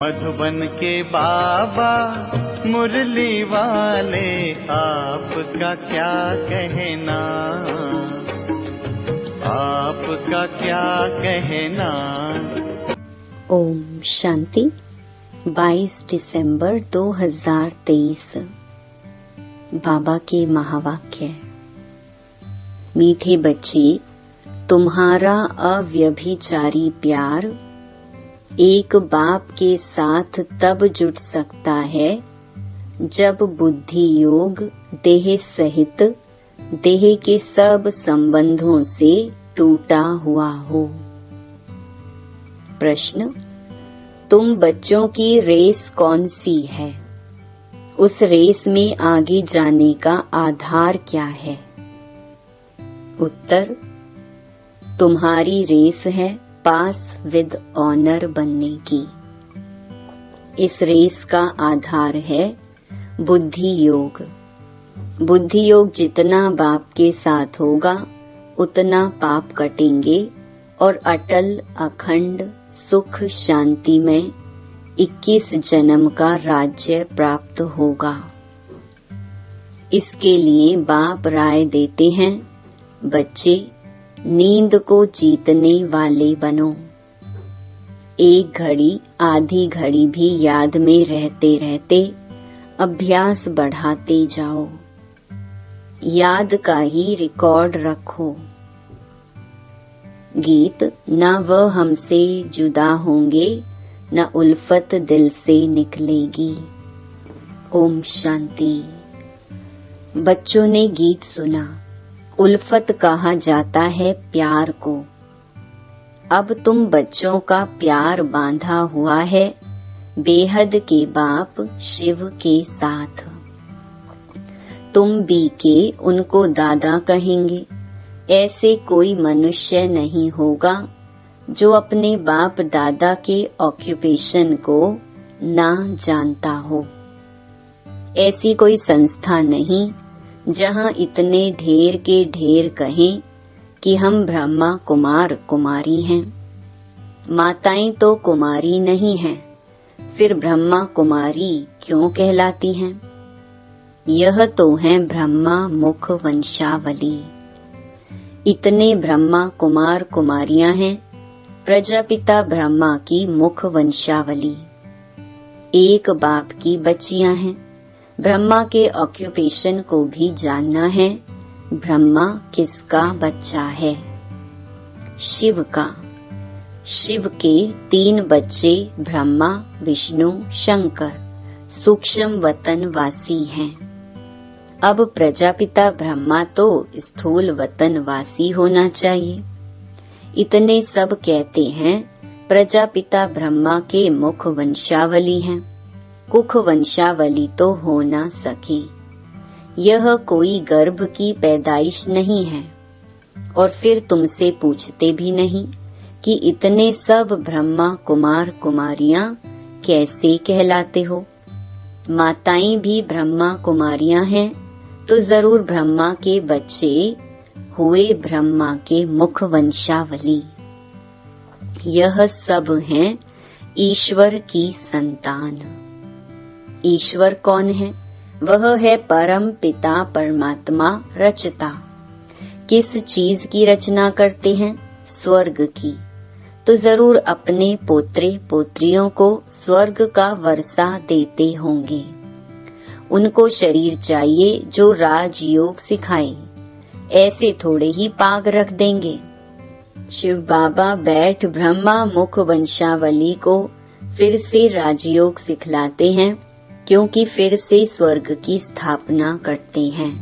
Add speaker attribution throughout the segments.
Speaker 1: मधुबन के बाबा मुरली वाले, आपका क्या कहना, आपका क्या कहना।
Speaker 2: ओम शांति। 22 दिसंबर 2023। बाबा के महावाक्य। मीठे बच्चे, तुम्हारा अव्यभिचारी प्यार एक बाप के साथ तब जुट सकता है जब बुद्धि योग देह सहित देह के सब संबंधों से टूटा हुआ हो। प्रश्न, तुम बच्चों की रेस कौन सी है? उस रेस में आगे जाने का आधार क्या है? उत्तर, तुम्हारी रेस है पास विद ऑनर बनने की। इस रेस का आधार है बुद्धि योग। बुद्धि योग जितना बाप के साथ होगा उतना पाप कटेंगे और अटल अखंड सुख शांति में 21 जन्म का राज्य प्राप्त होगा। इसके लिए बाप राय देते हैं, बच्चे नींद को जीतने वाले बनो। एक घड़ी आधी घड़ी भी याद में रहते रहते अभ्यास बढ़ाते जाओ। याद का ही रिकॉर्ड रखो। गीत, न वह हमसे जुदा होंगे न उल्फत दिल से निकलेगी। ओम शांति। बच्चों ने गीत सुना। उल्फत कहा जाता है प्यार को। अब तुम बच्चों का प्यार बांधा हुआ है बेहद के बाप शिव के साथ। तुम भी के उनको दादा कहेंगे। ऐसे कोई मनुष्य नहीं होगा जो अपने बाप दादा के ऑक्यूपेशन को ना जानता हो। ऐसी कोई संस्था नहीं जहाँ इतने ढेर के ढेर कहें कि हम ब्रह्मा कुमार कुमारी हैं। माताएं तो कुमारी नहीं हैं, फिर ब्रह्मा कुमारी क्यों कहलाती हैं? यह तो है ब्रह्मा मुख वंशावली। इतने ब्रह्मा कुमार कुमारियां हैं, प्रजापिता ब्रह्मा की मुख वंशावली। एक बाप की बच्चियां हैं। ब्रह्मा के ऑक्यूपेशन को भी जानना है। ब्रह्मा किसका बच्चा है? शिव का। शिव के 3 बच्चे ब्रह्मा विष्णु शंकर सूक्ष्म वतन वासी हैं। अब प्रजापिता ब्रह्मा तो स्थूल वतन वासी होना चाहिए। इतने सब कहते हैं प्रजापिता ब्रह्मा के मुख वंशावली हैं। कुख वंशावली तो हो ना सकी। यह कोई गर्भ की पैदाइश नहीं है। और फिर तुमसे पूछते भी नहीं कि इतने सब ब्रह्मा कुमार कुमारियां कैसे कहलाते हो। माताएं भी ब्रह्मा कुमारियां हैं तो जरूर ब्रह्मा के बच्चे हुए ब्रह्मा के मुख वंशावली। यह सब हैं ईश्वर की संतान। ईश्वर कौन है? वह है परम पिता परमात्मा रचता। किस चीज की रचना करते हैं? स्वर्ग की। तो जरूर अपने पोत्रे पोत्रियों को स्वर्ग का वर्षा देते होंगे। उनको शरीर चाहिए जो राजयोग सिखाए। ऐसे थोड़े ही पाग रख देंगे। शिव बाबा बैठ ब्रह्मा मुख वंशावली को फिर से राजयोग सिखलाते हैं, क्योंकि फिर से स्वर्ग की स्थापना करते हैं।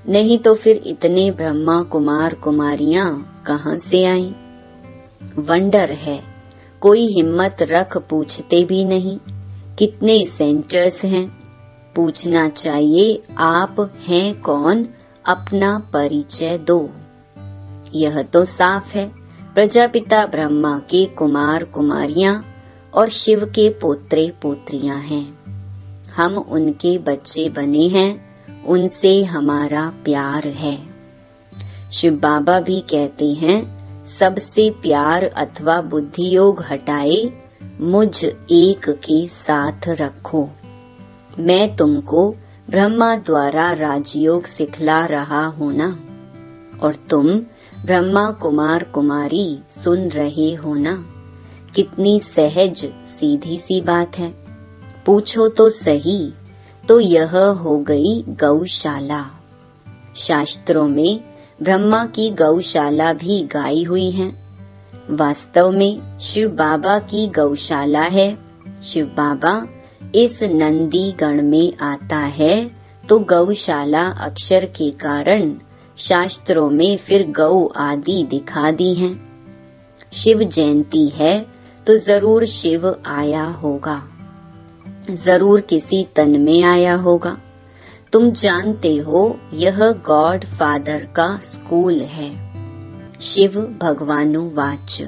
Speaker 2: नहीं तो फिर इतने ब्रह्मा कुमार कुमारियां कहाँ से आईं? वंडर है। कोई हिम्मत रख पूछते भी नहीं कितने सेंटर्स हैं। पूछना चाहिए आप हैं कौन, अपना परिचय दो। यह तो साफ है प्रजापिता ब्रह्मा के कुमार कुमारियां और शिव के पोत्रे पोत्रियां हैं। हम उनके बच्चे बने हैं, उनसे हमारा प्यार है। शिव बाबा भी कहते हैं, सबसे प्यार अथवा बुद्धि योग हटाए मुझ एक के साथ रखो। मैं तुमको ब्रह्मा द्वारा राजयोग सिखला रहा हूँ ना, और तुम ब्रह्मा कुमार कुमारी सुन रहे हो ना। कितनी सहज सीधी सी बात है। पूछो तो सही, तो यह हो गई गौशाला। शास्त्रों में ब्रह्मा की गौशाला भी गाई हुई है। वास्तव में शिव बाबा की गौशाला है। शिव बाबा इस नंदी गण में आता है तो गौशाला अक्षर के कारण शास्त्रों में फिर गौ आदि दिखा दी हैं। शिव जयंती है तो जरूर शिव आया होगा, जरूर किसी तन में आया होगा। तुम जानते हो यह गॉड फादर का स्कूल है। शिव भगवानुवाच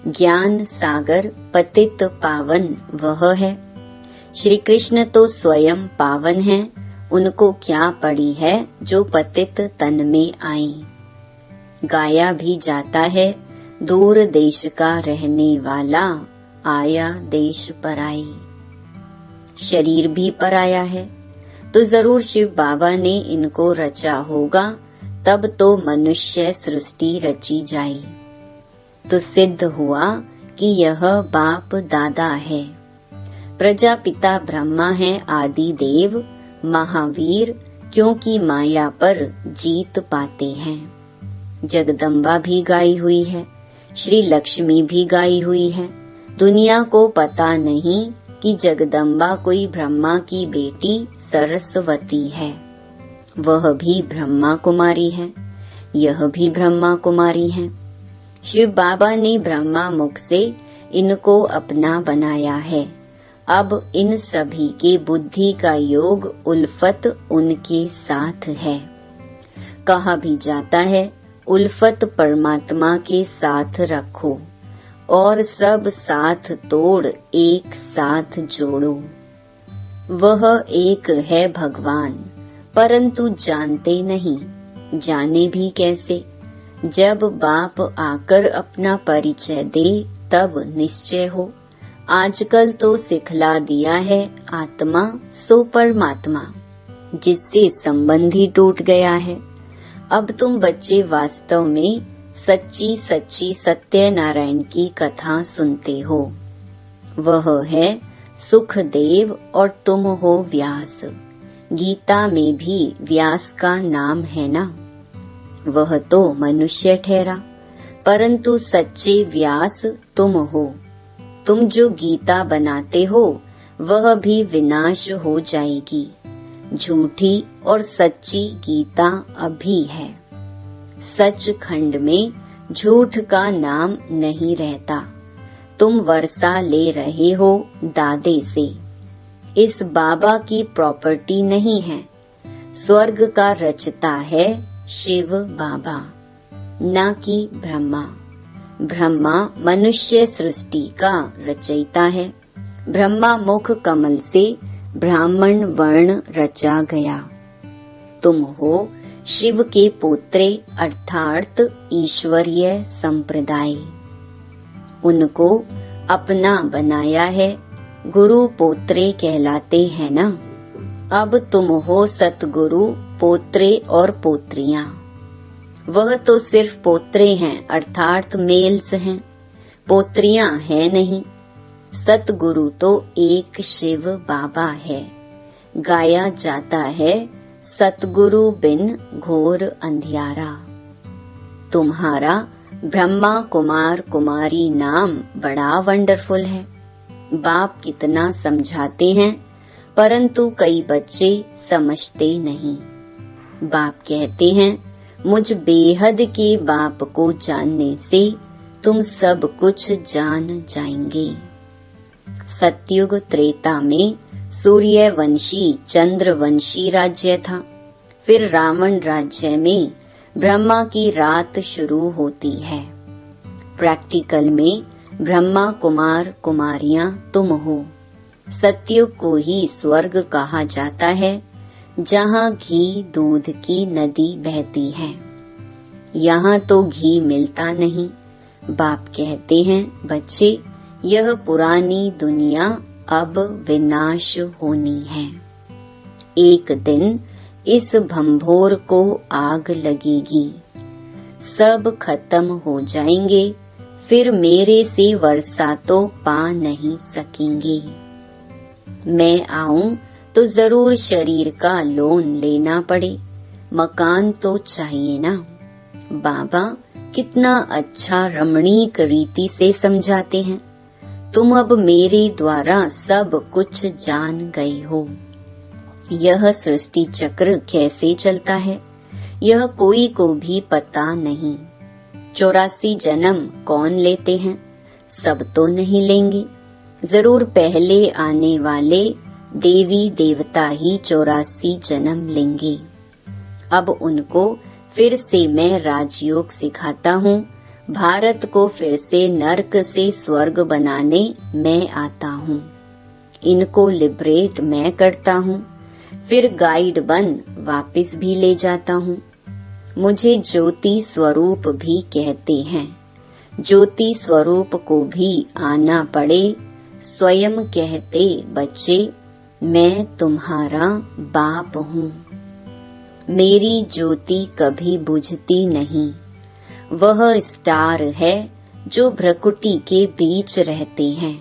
Speaker 2: ज्ञान सागर पतित पावन वह है। श्री कृष्ण तो स्वयं पावन है, उनको क्या पड़ी है जो पतित तन में आई। गाया भी जाता है दूर देश का रहने वाला आया देश पराई। शरीर भी पराया है तो जरूर शिव बाबा ने इनको रचा होगा, तब तो मनुष्य सृष्टि रची जाई। तो सिद्ध हुआ कि यह बाप दादा है। प्रजापिता ब्रह्मा है आदि देव महावीर, क्योंकि माया पर जीत पाते हैं। जगदम्बा भी गाई हुई है, श्री लक्ष्मी भी गाई हुई है। दुनिया को पता नहीं कि जगदम्बा कोई ब्रह्मा की बेटी सरस्वती है। वह भी ब्रह्मा कुमारी है, यह भी ब्रह्मा कुमारी है। शिव बाबा ने ब्रह्मा मुख से इनको अपना बनाया है। अब इन सभी के बुद्धि का योग उल्फत उनके साथ है। कहा भी जाता है उल्फत परमात्मा के साथ रखो और सब साथ तोड़ एक साथ जोड़ो। वह एक है भगवान, परंतु जानते नहीं। जाने भी कैसे? जब बाप आकर अपना परिचय दे तब निश्चय हो। आजकल तो सिखला दिया है आत्मा सो परमात्मा, जिससे संबंध ही टूट गया है। अब तुम बच्चे वास्तव में सच्ची सच्ची सत्यनारायण की कथा सुनते हो। वह है सुखदेव और तुम हो व्यास। गीता में भी व्यास का नाम है ना। वह तो मनुष्य ठहरा, परंतु सच्चे व्यास तुम हो। तुम जो गीता बनाते हो वह भी विनाश हो जाएगी। झूठी और सच्ची गीता अभी है। सच खंड में झूठ का नाम नहीं रहता। तुम वर्षा ले रहे हो दादे से। इस बाबा की प्रॉपर्टी नहीं है। स्वर्ग का रचता है शिव बाबा, न कि ब्रह्मा। ब्रह्मा मनुष्य सृष्टि का रचयिता है। ब्रह्मा मुख कमल से ब्राह्मण वर्ण रचा गया। तुम हो शिव के पोत्रे अर्थात ईश्वरीय संप्रदाय। उनको अपना बनाया है, गुरु पोत्रे कहलाते हैं ना। अब तुम हो सतगुरु पोत्रे और पोत्रियां। वह तो सिर्फ पोत्रे हैं अर्थात मेल्स हैं, पोत्रियां हैं नहीं। सतगुरु तो एक शिव बाबा है। गाया जाता है सतगुरु बिन घोर अंधियारा। तुम्हारा ब्रह्मा कुमार कुमारी नाम बड़ा वंडरफुल है। बाप कितना समझाते हैं, परंतु कई बच्चे समझते नहीं। बाप कहते हैं मुझ बेहद के बाप को जानने से तुम सब कुछ जान जाएंगे। सतयुग त्रेता में सूर्यवंशी चंद्रवंशी राज्य था। फिर रावण राज्य में ब्रह्मा की रात शुरू होती है। प्रैक्टिकल में ब्रह्मा कुमार कुमारियां तुम हो। सतयुग को ही स्वर्ग कहा जाता है, जहाँ घी दूध की नदी बहती है। यहाँ तो घी मिलता नहीं। बाप कहते हैं बच्चे यह पुरानी दुनिया अब विनाश होनी है। एक दिन इस भंभोर को आग लगेगी, सब खत्म हो जाएंगे, फिर मेरे से वर्षा तो पा नहीं सकेंगे। मैं आऊं तो जरूर शरीर का लोन लेना पड़े, मकान तो चाहिए ना। बाबा कितना अच्छा रमणीक रीति से समझाते हैं। तुम अब मेरे द्वारा सब कुछ जान गए हो। यह सृष्टि चक्र कैसे चलता है यह कोई को भी पता नहीं। 84 जन्म कौन लेते हैं? सब तो नहीं लेंगे। जरूर पहले आने वाले देवी देवता ही 84 जन्म लेंगे। अब उनको फिर से मैं राजयोग सिखाता हूँ। भारत को फिर से नर्क से स्वर्ग बनाने मैं आता हूँ। इनको लिबरेट मैं करता हूँ, फिर गाइड बन वापस भी ले जाता हूँ। मुझे ज्योति स्वरूप भी कहते हैं। ज्योति स्वरूप को भी आना पड़े। स्वयं कहते बच्चे, मैं तुम्हारा बाप हूँ। मेरी ज्योति कभी बुझती नहीं। वह स्टार है जो भ्रकुटी के बीच रहते हैं।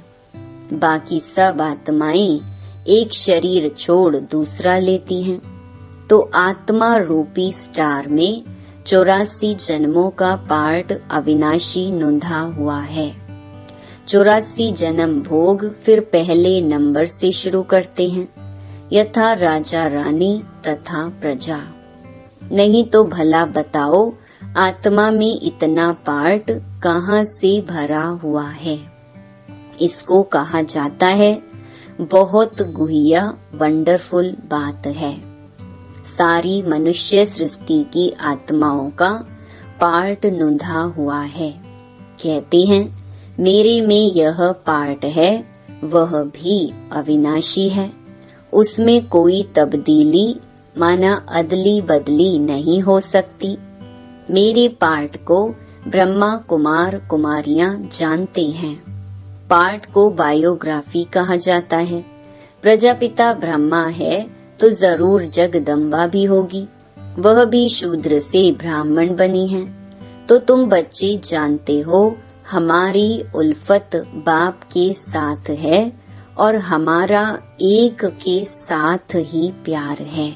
Speaker 2: बाकी सब आत्माएं एक शरीर छोड़ दूसरा लेती हैं, तो आत्मा रूपी स्टार में 84 जन्मों का पार्ट अविनाशी नोंधा हुआ है। 84 जन्म भोग फिर पहले नंबर से शुरू करते हैं, यथा राजा रानी तथा प्रजा। नहीं तो भला बताओ, आत्मा में इतना पार्ट कहाँ से भरा हुआ है? इसको कहा जाता है बहुत गुहिया वंडरफुल बात है। सारी मनुष्य सृष्टि की आत्माओं का पार्ट नोंधा हुआ है। कहते हैं मेरे में यह पार्ट है, वह भी अविनाशी है। उसमें कोई तब्दीली माना अदली बदली नहीं हो सकती। मेरे पार्ट को ब्रह्मा कुमार कुमारियां जानते हैं। पार्ट को बायोग्राफी कहा जाता है। प्रजापिता ब्रह्मा है तो जरूर जगदम्बा भी होगी। वह भी शूद्र से ब्राह्मण बनी है। तो तुम बच्चे जानते हो हमारी उल्फत बाप के साथ है और हमारा एक के साथ ही प्यार है।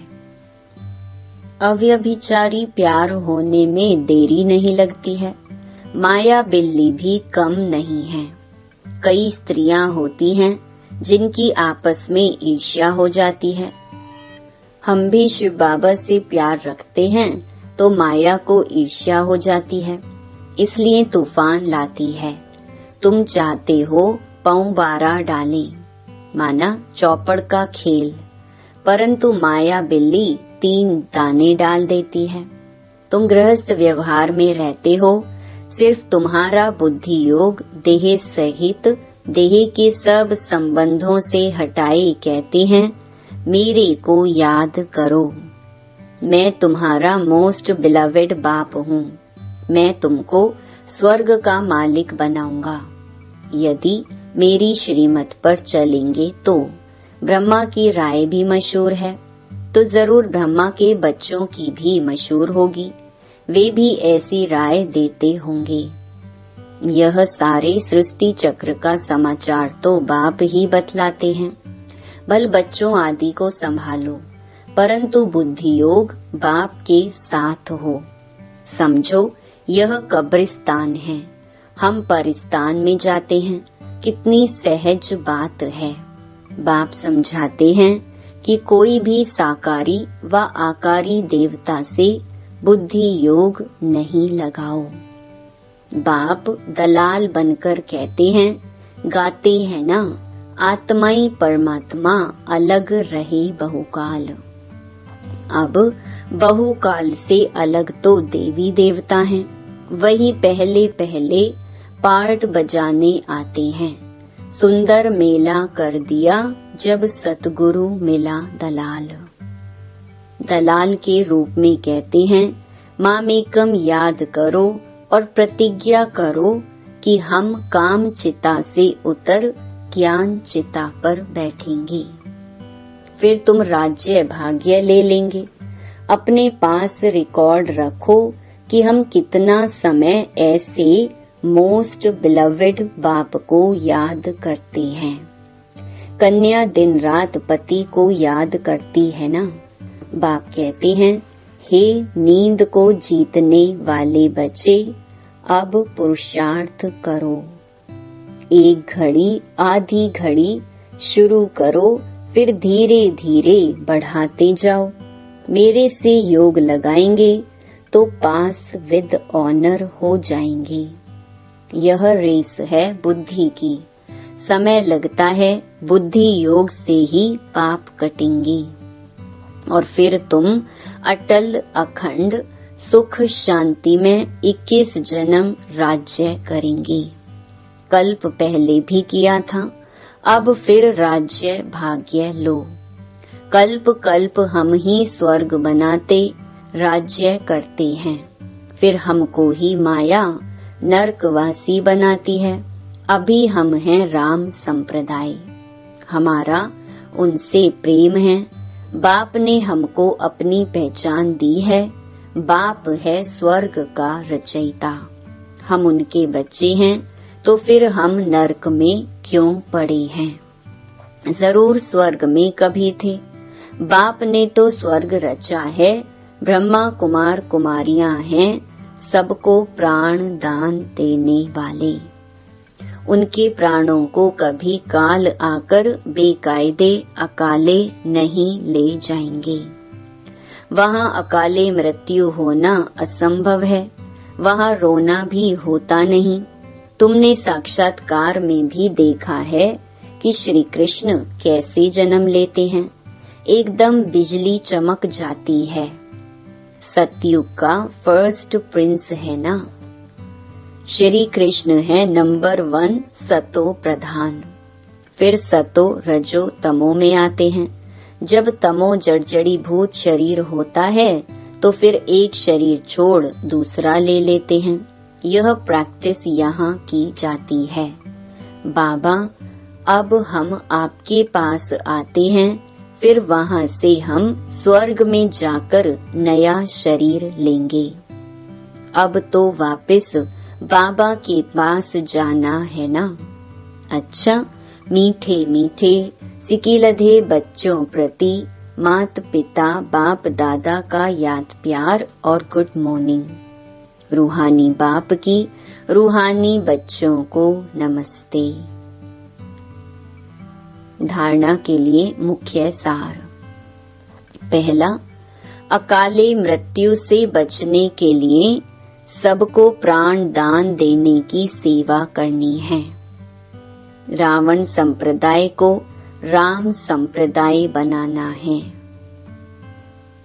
Speaker 2: अव्यभिचारी प्यार होने में देरी नहीं लगती है। माया बिल्ली भी कम नहीं है। कई स्त्रियां होती हैं जिनकी आपस में ईर्ष्या हो जाती है। हम भी शिव बाबा से प्यार रखते हैं तो माया को ईर्ष्या हो जाती है, इसलिए तूफान लाती है। तुम चाहते हो पाँव 12 डालें, माना चौपड़ का खेल, परंतु माया बिल्ली 3 दाने डाल देती है। तुम गृहस्थ व्यवहार में रहते हो, सिर्फ तुम्हारा बुद्धि योग देह सहित देह के सब संबंधों से हटाए कहते हैं मेरे को याद करो। मैं तुम्हारा मोस्ट बिलवेड बाप हूँ। मैं तुमको स्वर्ग का मालिक बनाऊंगा यदि मेरी श्रीमत पर चलेंगे तो। ब्रह्मा की राय भी मशहूर है तो जरूर ब्रह्मा के बच्चों की भी मशहूर होगी। वे भी ऐसी राय देते होंगे। यह सारे सृष्टि चक्र का समाचार तो बाप ही बतलाते हैं। बल बच्चों आदि को संभालो, परंतु बुद्धि योग बाप के साथ हो। समझो यह कब्रिस्तान है, हम परिस्तान में जाते हैं। कितनी सहज बात है। बाप समझाते हैं कि कोई भी साकारी व आकारी देवता से बुद्धि योग नहीं लगाओ। बाप दलाल बनकर कहते हैं, गाते हैं ना, आत्माई परमात्मा अलग रहे बहुकाल। अब बहुकाल से अलग तो देवी देवता हैं, वही पहले पहले पार्ट बजाने आते हैं। सुंदर मेला कर दिया जब सतगुरु मिला दलाल। दलाल के रूप में कहते हैं मामेकम याद करो और प्रतिज्ञा करो कि हम काम चिता से उतर ज्ञान चिता पर बैठेंगे। फिर तुम राज्य भाग्य ले लेंगे। अपने पास रिकॉर्ड रखो कि हम कितना समय ऐसे मोस्ट बिलवेड बाप को याद करते हैं। कन्या दिन रात पति को याद करती है ना। बाप कहते हैं, हे नींद को जीतने वाले बच्चे, अब पुरुषार्थ करो। एक घड़ी आधी घड़ी शुरू करो, फिर धीरे धीरे बढ़ाते जाओ। मेरे से योग लगाएंगे तो पास विद ऑनर हो जाएंगे। यह रेस है बुद्धि की। समय लगता है, बुद्धि योग से ही पाप कटेंगे और फिर तुम अटल अखंड सुख शांति में 21 जन्म राज्य करेंगे। कल्प पहले भी किया था, अब फिर राज्य भाग्य लो। कल्प कल्प हम ही स्वर्ग बनाते राज्य करते हैं, फिर हमको ही माया नरकवासी बनाती है। अभी हम हैं राम संप्रदाय, हमारा उनसे प्रेम है। बाप ने हमको अपनी पहचान दी है। बाप है स्वर्ग का रचयिता। हम उनके बच्चे हैं, तो फिर हम नरक में क्यों पड़े हैं? जरूर स्वर्ग में कभी थे। बाप ने तो स्वर्ग रचा है। ब्रह्मा कुमार कुमारियां हैं, सबको प्राण दान देने वाले। उनके प्राणों को कभी काल आकर बेकायदे अकाले नहीं ले जाएंगे। वहाँ अकाले मृत्यु होना असंभव है, वहाँ रोना भी होता नहीं। तुमने साक्षात्कार में भी देखा है कि श्री कृष्ण कैसे जन्म लेते हैं। एकदम बिजली चमक जाती है। सतयुग का फर्स्ट प्रिंस है ना। श्री कृष्ण है नंबर 1 सतो प्रधान। फिर सतो रजो तमो में आते हैं। जब तमो जड़जड़ी भूत शरीर होता है तो फिर एक शरीर छोड़ दूसरा ले लेते हैं। यह प्रैक्टिस यहाँ की जाती है। बाबा, अब हम आपके पास आते हैं, फिर वहाँ से हम स्वर्ग में जाकर नया शरीर लेंगे। अब तो वापस बाबा के पास जाना है ना। अच्छा, मीठे मीठे सिकिलधे बच्चों प्रति मात पिता बाप दादा का याद प्यार और गुड मॉर्निंग। रूहानी बाप की रूहानी बच्चों को नमस्ते। धारणा के लिए मुख्य सार। पहला, अकाले मृत्यु से बचने के लिए सबको प्राण दान देने की सेवा करनी है। रावण संप्रदाय को राम संप्रदाय बनाना है।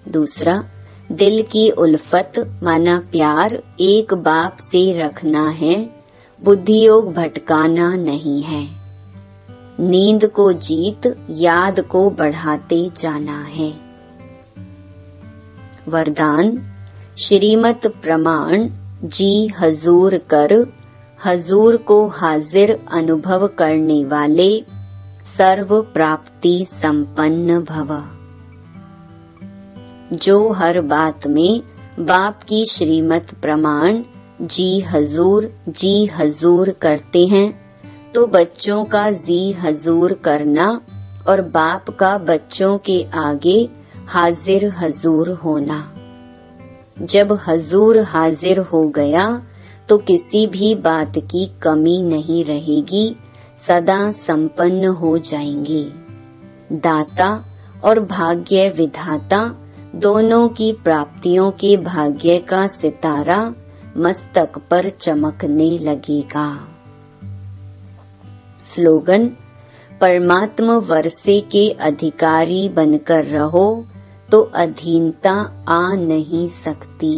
Speaker 2: दूसरा, दिल की उल्फत माना प्यार एक बाप से रखना है, बुद्धि योग भटकाना नहीं है। नींद को जीत याद को बढ़ाते जाना है। वरदान, श्रीमत प्रमाण जी हजूर कर, हजूर को हाजिर अनुभव करने वाले सर्व प्राप्ति संपन्न भव। जो हर बात में बाप की श्रीमत प्रमाण जी हजूर करते हैं, तो बच्चों का जी हजूर करना और बाप का बच्चों के आगे हाजिर हजूर होना। जब हजूर हाजिर हो गया तो किसी भी बात की कमी नहीं रहेगी, सदा संपन्न हो जाएंगे। दाता और भाग्य विधाता दोनों की प्राप्तियों के भाग्य का सितारा मस्तक पर चमकने लगेगा। स्लोगन, परमात्मा वर्षे के अधिकारी बनकर रहो तो अधीनता आ नहीं सकती।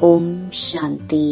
Speaker 2: ओम शांति।